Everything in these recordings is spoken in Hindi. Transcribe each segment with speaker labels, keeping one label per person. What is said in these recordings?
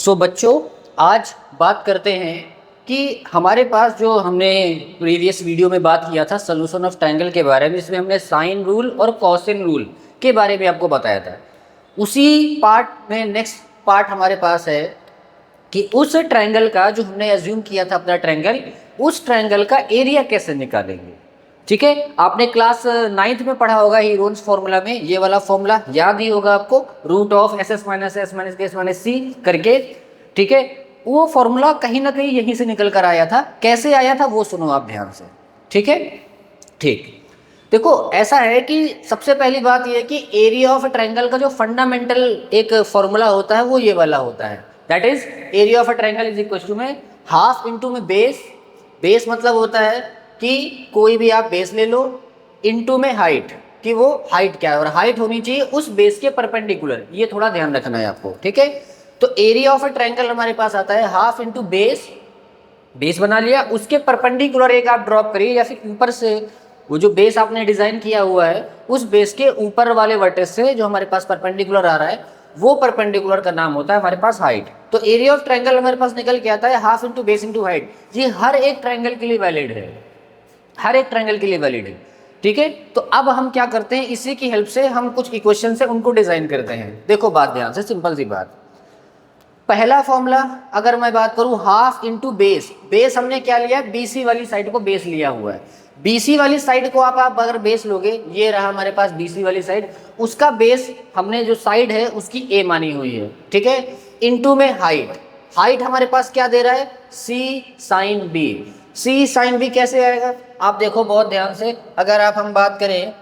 Speaker 1: सो बच्चों, आज बात करते हैं कि हमारे पास जो हमने प्रीवियस वीडियो में बात किया था सोल्यूशन ऑफ ट्रायंगल के बारे में, इसमें हमने साइन रूल और कॉसिन रूल के बारे में आपको बताया था। उसी पार्ट में नेक्स्ट पार्ट हमारे पास है कि उस ट्रायंगल का जो हमने एज्यूम किया था अपना ट्रायंगल, उस ट्रायंगल का एरिया कैसे निकालेंगे। ठीक है, आपने क्लास 9th में पढ़ा होगा हीरोन्स फॉर्मूला में, ये वाला फॉर्मूला याद ही होगा आपको, root of S S minus S minus B S minus C करके। ठीक है, वो फॉर्मूला कहीं ना कहीं यहीं से निकल कर आया था। कैसे आया था वो सुनो आप ध्यान से। ठीक है, ठीक, देखो ऐसा है कि सबसे पहली बात ये कि एरिया ऑफ ट्रायंगल का जो फंडामेंटल एक फॉर्मूला होता है वो ये वाला होता है, that is area of triangle is equal to में हाफ इंटू में बेस। बेस मतलब होता है कि कोई भी आप बेस ले लो, इंटू में हाइट, कि वो हाइट क्या है, और हाइट होनी चाहिए उस बेस के परपेंडिकुलर, ये थोड़ा ध्यान रखना है आपको। ठीक है, तो एरिया ऑफ अ ट्रायंगल हमारे पास आता है हाफ इंटू बेस। बेस बना लिया, उसके परपेंडिकुलर एक आप ड्रॉप करिए, या फिर ऊपर से वो जो बेस आपने डिजाइन किया हुआ है उस बेस के ऊपर वाले वर्टेक्स से जो हमारे पास परपेंडिकुलर आ रहा है, वो परपेंडिकुलर का नाम होता है हमारे पास हाइट। तो एरिया ऑफ ट्रायंगल हमारे पास निकल के आता है half into base into height. ये हर एक ट्रायंगल के लिए वैलिड है, हर एक ट्रायंगल के लिए वैलिड है। ठीक है, तो अब हम क्या करते हैं, इसी की हेल्प से हम कुछ इक्वेशन से उनको डिजाइन करते हैं। देखो बात ध्यान से, सिंपल सी बात। पहला फॉर्मूला अगर मैं बात करूं हाफ इंटू बेस, बेस हमने क्या लिया है, बीसी वाली साइड को बेस लिया हुआ है। बीसी वाली साइड को आप अगर बेस लोगे, ये रहा हमारे पास बीसी वाली साइड, उसका बेस हमने जो साइड है उसकी ए मानी हुई है। ठीक है, इंटू में हाइट, हाइट हमारे पास क्या दे रहा है, सी साइन बी। सी साइन बी कैसे आएगा, आप देखो बहुत ध्यान से। अगर आप हम बात करें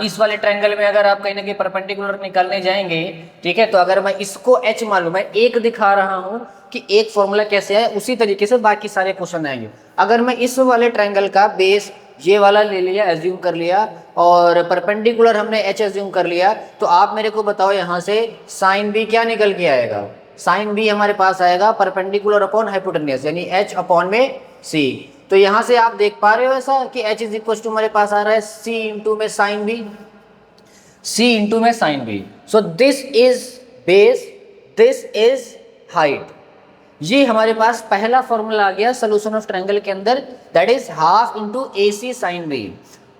Speaker 1: इस वाले ट्रायंगल में, अगर आप कहीं ना कहीं परपेंडिकुलर निकालने जाएंगे, ठीक है, तो अगर मैं इसको एच मान लूं, मैं एक दिखा रहा हूं कि एक फॉर्मूला कैसे है, उसी तरीके से बाकी सारे क्वेश्चन आएंगे। अगर मैं इस वाले ट्रायंगल का बेस ये वाला ले लिया, एज्यूम कर लिया, और परपेंडिकुलर हमने एच एज्यूम कर लिया, तो आप मेरे को बताओ यहाँ से साइन बी क्या निकल के आएगा। साइन बी हमारे पास आएगा परपेंडिकुलर अपॉन हाइपोटेन्यूज, यानी एच अपॉन में सी। तो यहाँ से आप देख पा रहे हो ऐसा कि h इज इक्वल टू हमारे पास आ रहा है c इंटू में साइन बी, c इंटू में sine B. So this is base, this is height. ये हमारे पास पहला फॉर्मूला आ गया सोल्यूशन ऑफ ट्रायंगल के अंदर, that is half into A C sine B.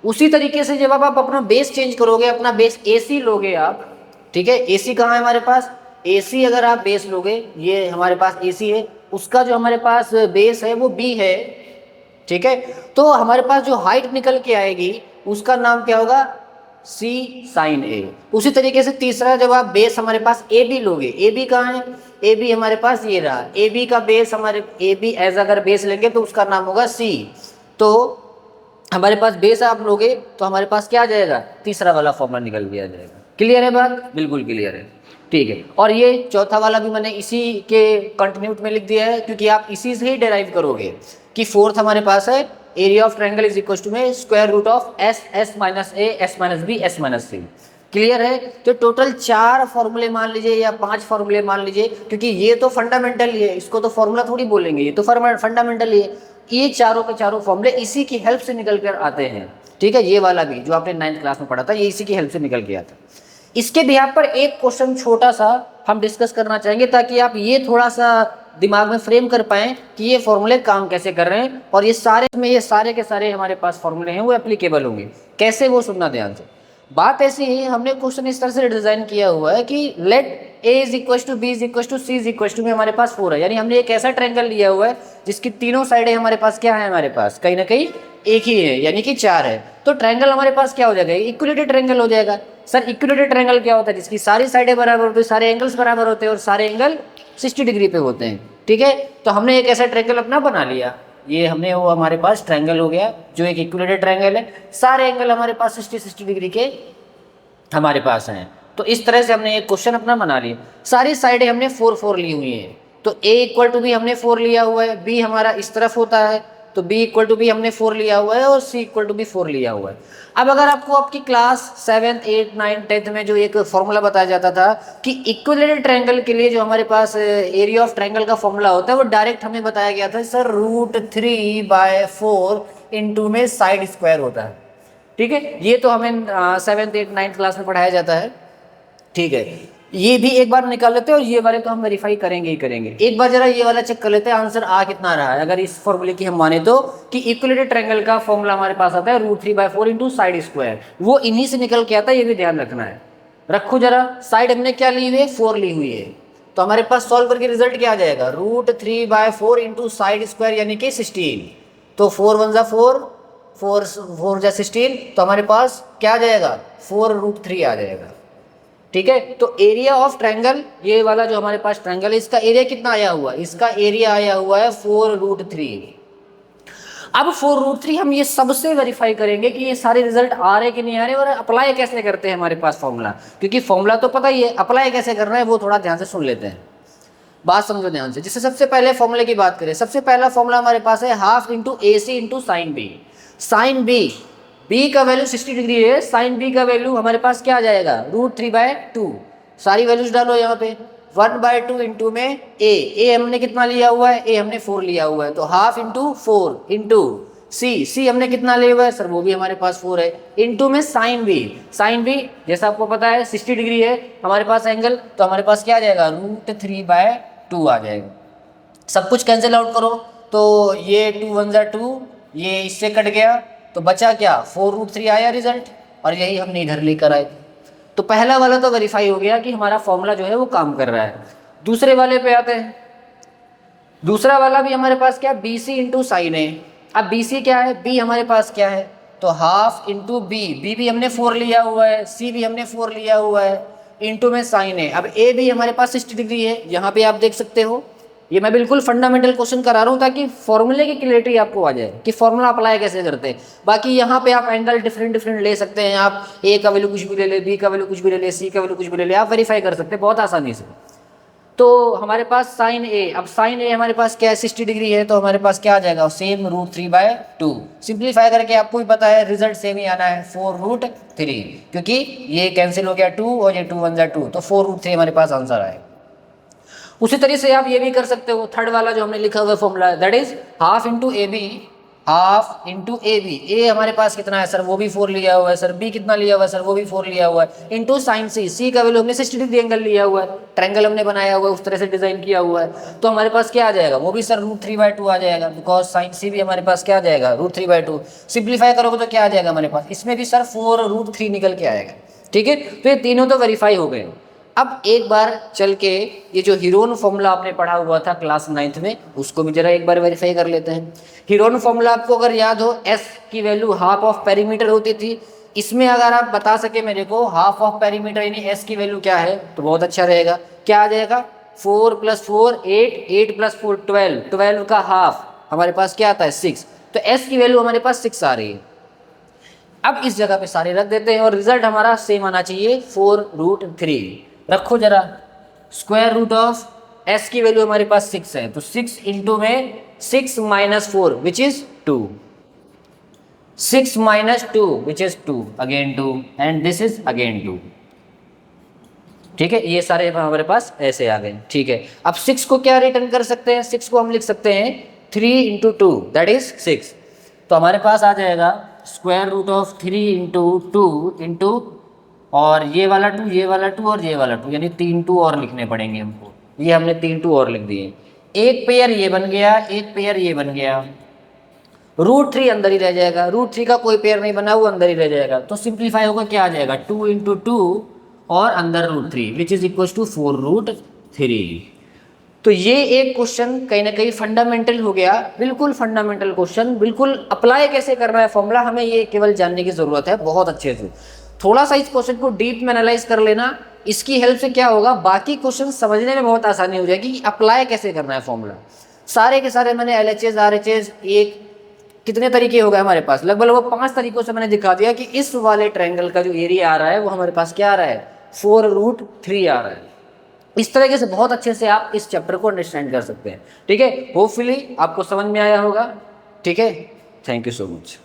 Speaker 1: उसी तरीके से जब आप अपना बेस चेंज करोगे, अपना बेस ए सी लोगे आप, ठीक है, ए सी कहाँ है हमारे पास, ए सी अगर आप बेस लोगे, ये हमारे पास ए सी है, उसका जो हमारे पास बेस है वो बी है। ठीक है, तो हमारे पास जो हाइट निकल के आएगी उसका नाम क्या होगा, सी साइन ए। उसी तरीके से तीसरा, जब आप बेस हमारे पास ए बी लोगे, ए बी कहाँ है, ए बी हमारे पास ये रहा, ए बी का बेस हमारे ए बी एज अगर बेस लेंगे तो उसका नाम होगा सी। तो हमारे पास बेस आप लोगे तो हमारे पास क्या आ जाएगा, तीसरा वाला फॉर्मूला निकल के आ जाएगा। क्लियर है बात, बिल्कुल क्लियर है। ठीक है, और ये चौथा वाला भी मैंने इसी के कंटिन्यूट में लिख दिया है, क्योंकि आप इसी से ही डेराइव करोगे कि फोर्थ हमारे पास है area of triangle is equal to में square root of S S minus A S minus B S minus C. Clear है, तो टोटल 4 फॉर्मूले मान लीजिए या 5 फॉर्मूले मान लीजिए, क्योंकि ये तो फंडामेंटल ही है, इसको तो फॉर्मूला थोड़ी बोलेंगे, ये तो फंडामेंटल ही है। ये चारों के चारों फॉर्मूले इसी की हेल्प से निकल कर आते हैं। ठीक है, ये वाला भी जो आपने 9th क्लास में पढ़ा था, ये इसी की हेल्प से निकल के आता। इसके बिहाफ पर एक क्वेश्चन छोटा सा हम डिस्कस करना चाहेंगे, ताकि आप ये थोड़ा सा दिमाग में फ्रेम कर पाएं कि ये फॉर्मूले काम कैसे कर रहे हैं, और ये सारे के सारे हमारे पास फॉर्मूले हैं वो एप्लीकेबल होंगे कैसे, वो सुनना ध्यान से। बात ऐसी ही, हमने क्वेश्चन इस तरह से डिजाइन किया हुआ है कि let A is equal to B is equal to C is equal to में हमारे पास 4 है, यानी हमने एक ऐसा ट्रायंगल लिया हुआ है जिसकी तीनों साइडें हमारे पास क्या है, हमारे पास कहीं ना कहीं एक ही है, यानी कि 4 है। तो ट्रायंगल हमारे पास क्या हो जाएगा, इक्विलेटरल ट्रायंगल हो जाएगा। सर इक्विलेटरल ट्रायंगल क्या होता है, जिसकी सारी साइडें बराबर होती है, सारे एंगल्स बराबर होते हैं और सारे एंगल 60 डिग्री पे होते हैं। ठीक है, तो हमने एक ऐसा ट्रायंगल अपना बना लिया, ये हमने वो हमारे पास ट्रायंगल हो गया जो एक इक्विलेटरल ट्रायंगल है, सारे एंगल हमारे पास 60 डिग्री के हमारे पास हैं। तो इस तरह से हमने एक क्वेश्चन अपना बना लिया, सारी साइडें हमने 4 4 ली हुई हैं। तो a इक्वल टू बी हमने 4 लिया हुआ है, b हमारा इस तरफ होता है तो b इक्वल टू बी हमने 4 लिया हुआ है, और c इक्वल टू बी 4 लिया हुआ है। अब अगर आपको आपकी class 7th 8th 9th 10th में जो एक फॉर्मूला बताया जाता था कि इक्विलेटरल ट्रायंगल के लिए जो हमारे पास एरिया ऑफ ट्रायंगल का फॉर्मूला होता है, वो डायरेक्ट हमें बताया गया था सर √3/4 इंटू में साइड स्क्वायर होता है। ठीक है, ये तो हमें 7th 8th 9th क्लास में पढ़ाया जाता है। ठीक है, ये भी एक बार निकाल लेते हैं और ये वाले तो हम वेरीफाई करेंगे ही करेंगे। एक बार जरा ये वाला चेक कर लेते हैं आंसर आ कितना रहा है। अगर इस फॉर्मूले की हम माने तो कि इक्विलेटरल ट्रायंगल का फॉर्मूला हमारे पास आता है √3/4 इंटू साइड स्क्वायर, वो इन्हीं से निकल के आता है, ये भी ध्यान रखना है। रखो जरा, साइड हमने क्या ली हुई है, 4 ली हुई है, तो हमारे पास सॉल्व करके रिजल्ट क्या आ जाएगा, √3/4 इंटू साइड स्क्वायर यानी कि 16। तो 4 1 जा 4, 4 जा 16, तो हमारे पास क्या आ जाएगा, 4√3 आ जाएगा। ठीक है, तो एरिया ऑफ ट्रायंगल, ये वाला जो हमारे पास ट्रायंगल है, इसका एरिया कितना आया हुआ है, इसका एरिया आया हुआ है 4√3। अब 4√3 हम ये सबसे वेरीफाई करेंगे कि ये सारे रिजल्ट आ रहे कि नहीं आ रहे, और अप्लाई कैसे करते हैं हमारे पास फॉर्मूला, क्योंकि फॉर्मूला तो पता ही है, अप्लाई कैसे करना है वो थोड़ा ध्यान से सुन लेते हैं, बात समझो ध्यान से। जिससे सबसे पहले फॉर्मूले की बात करें, सबसे पहला फॉर्मूला हमारे पास है half into AC into sine B. Sine B का वैल्यू 60 डिग्री है, साइन बी का वैल्यू हमारे पास क्या आ जाएगा, √3/2। सारी वैल्यूज डालो यहाँ पे, 1/2 इंटू में ए हमने कितना लिया हुआ है, ए हमने 4 लिया हुआ है, तो हाफ इंटू 4 इंटू सी हमने कितना लिया हुआ है सर, वो भी हमारे पास 4 है, इंटू में साइन बी जैसा आपको पता है 60 डिग्री है हमारे पास एंगल, तो हमारे पास क्या आ जाएगा, √3/2 आ जाएगा। सब कुछ कैंसिल आउट करो, तो ये 2 1 जा 2, ये इससे कट गया, तो बचा क्या, 4√3 आया रिजल्ट, और यही हमने इधर लेकर आए। तो पहला वाला तो वेरीफाई हो गया कि हमारा फॉर्मूला जो है वो काम कर रहा है। दूसरे वाले पे आते हैं। दूसरा वाला भी हमारे पास क्या, BC इंटू साइन है। अब BC क्या है, B हमारे पास क्या है, तो हाफ इंटू बी भी हमने 4 लिया हुआ है, C भी हमने 4 लिया हुआ है, इंटू में साइन है। अब A भी हमारे पास 60 डिग्री है, यहाँ पे आप देख सकते हो, ये मैं बिल्कुल फंडामेंटल क्वेश्चन करा रहा हूँ ताकि फॉर्मूले की क्लियरिटी आपको आ जाए कि फॉर्मूला अप्लाई कैसे करते हैं। बाकी यहाँ पे आप एंगल डिफरेंट ले सकते हैं, आप A का वैल्यू कुछ भी ले ले, B का वैल्यू कुछ भी ले ले, C का वैल्यू कुछ भी ले ले, आप वेरीफाई कर सकते हैं बहुत आसानी से। तो हमारे पास साइन A, अब साइन A हमारे पास क्या है, 60 डिग्री है, तो हमारे पास क्या आ जाएगा, सेम √3/2। सिंप्लीफाई करके आपको भी पता है रिजल्ट सेम ही आना है, 4√3, क्योंकि ये कैंसिल हो गया 2 और ये 2 1 जा 2, तो 4√3 हमारे पास आंसर आएगा। उसी तरीके से आप ये भी कर सकते हो, थर्ड वाला जो हमने लिखा हुआ formula, that is half into A B. A हमारे पास कितना है सर, वो भी 4 लिया हुआ है सर, बी कितना लिया हुआ है सर, वो भी 4 लिया हुआ है, इंटू साइन सी का वैल्यू हमने 60 डिग्री एंगल लिया हुआ है, ट्रायंगल हमने बनाया हुआ है, उस तरह से डिजाइन किया हुआ है, तो हमारे पास क्या आ जाएगा, वो भी सर √3/2 आ जाएगा, बिकॉज साइन सी भी हमारे पास क्या आ जाएगा, √3/2। सिंप्लीफाई करोगे तो क्या आ जाएगा हमारे पास, इसमें भी सर 4√3 निकल के आएगा। ठीक है, तो ये तीनों तो वेरीफाई हो गए। अब एक बार चल के ये जो हीरोन फॉर्मूला आपने पढ़ा हुआ था क्लास 9th में, उसको भी जरा एक बार वेरीफाई कर लेते हैं। हीरोन फॉर्मूला आपको अगर याद हो, एस की वैल्यू हाफ ऑफ पेरीमीटर होती थी। इसमें अगर आप बता सके मेरे को हाफ ऑफ पेरीमीटर यानी एस की वैल्यू क्या है, तो बहुत अच्छा रहेगा। क्या आ जाएगा, 4 + 4 8, 8 + 4 12, 12 का हाफ हमारे पास क्या आता है, 6, तो एस की वैल्यू हमारे पास 6 आ रही है। अब इस जगह पे सारे रख देते हैं और रिजल्ट हमारा सेम आना चाहिए, 4√3। रखो जरा, स्क्वायर रूट ऑफ एस की वैल्यू हमारे पास 6 है, तो 6 इंटू में 6 - 4 which is 2, 6 - 2 which is 2, again 2, and this is again 2। ठीक है, ये सारे हमारे पास ऐसे आ गए। ठीक है, अब 6 को क्या रिटर्न कर सकते हैं, 6 को हम लिख सकते हैं 3 × 2, दैट इज 6। तो हमारे पास आ जाएगा स्क्वायर रूट ऑफ 3 × 2 इंटू, और ये वाला 2, ये वाला 2 और ये वाला 2, यानी 3 2 और लिखने पड़ेंगे हमको। ये हमने 3 2 और लिख दिए, एक पेयर ये बन गया, एक पेयर ये बन गया, √3 अंदर ही रह जाएगा, √3 का कोई पेयर नहीं बना, वो अंदर ही रह जाएगा। तो सिंप्लीफाई होगा, क्या आ जाएगा, 2 × 2 और अंदर √3 विच इज इक्वल टू 4√3। तो ये एक क्वेश्चन कहीं ना कहीं फंडामेंटल हो गया, बिल्कुल फंडामेंटल क्वेश्चन, बिल्कुल अप्लाई कैसे करना है फॉर्मूला, हमें ये केवल जानने की जरूरत है बहुत अच्छे से। थोड़ा सा इस क्वेश्चन को डीप में एनालाइज कर लेना, इसकी हेल्प से क्या होगा, बाकी क्वेश्चन समझने में बहुत आसानी हो जाएगी कि अप्लाई कैसे करना है फॉर्मूला। सारे के सारे मैंने LHS RHS एक कितने तरीके हो गए हमारे पास, लगभग 5 तरीकों से मैंने दिखा दिया कि इस वाले ट्रायंगल का जो एरिया आ रहा है वो हमारे पास क्या आ रहा है, 4√3 आ रहा है। इस तरीके से बहुत अच्छे से आप इस चैप्टर को अंडरस्टैंड कर सकते हैं। ठीक है, होपफुली आपको समझ में आया होगा। ठीक है, थैंक यू सो मच।